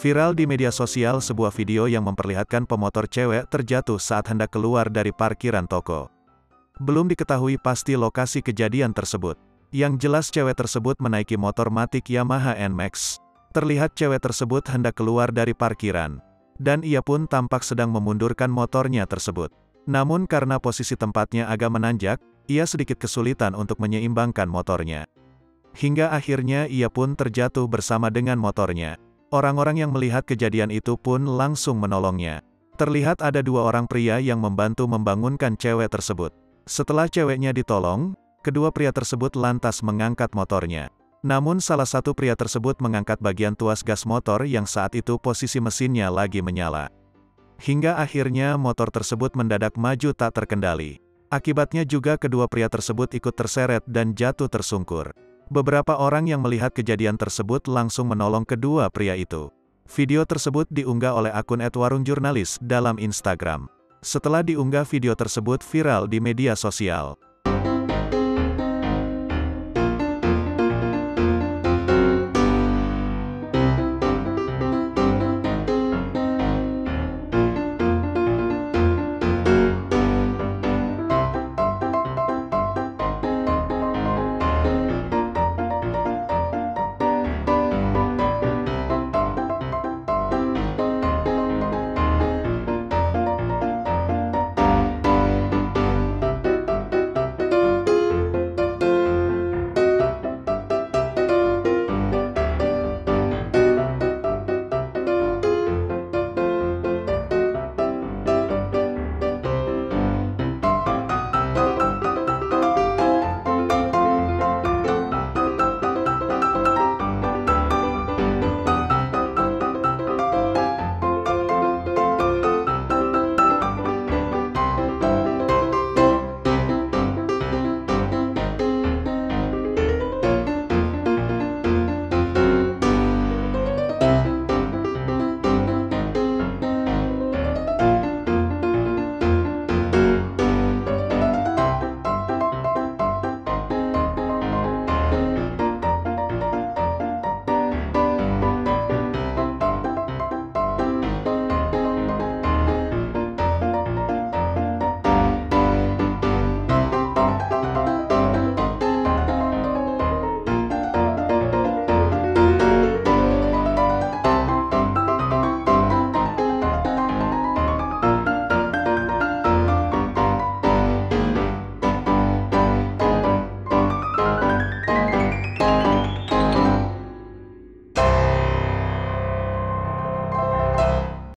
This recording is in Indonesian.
Viral di media sosial sebuah video yang memperlihatkan pemotor cewek terjatuh saat hendak keluar dari parkiran toko. Belum diketahui pasti lokasi kejadian tersebut. Yang jelas cewek tersebut menaiki motor Matic Yamaha NMAX. Terlihat cewek tersebut hendak keluar dari parkiran. Dan ia pun tampak sedang memundurkan motornya tersebut. Namun karena posisi tempatnya agak menanjak, ia sedikit kesulitan untuk menyeimbangkan motornya. Hingga akhirnya ia pun terjatuh bersama dengan motornya. Orang-orang yang melihat kejadian itu pun langsung menolongnya. Terlihat ada dua orang pria yang membantu membangunkan cewek tersebut. Setelah ceweknya ditolong, kedua pria tersebut lantas mengangkat motornya. Namun salah satu pria tersebut mengangkat bagian tuas gas motor yang saat itu posisi mesinnya lagi menyala. Hingga akhirnya motor tersebut mendadak maju tak terkendali. Akibatnya juga kedua pria tersebut ikut terseret dan jatuh tersungkur. Beberapa orang yang melihat kejadian tersebut langsung menolong kedua pria itu. Video tersebut diunggah oleh akun @warungjurnalis dalam Instagram. Setelah diunggah video tersebut viral di media sosial.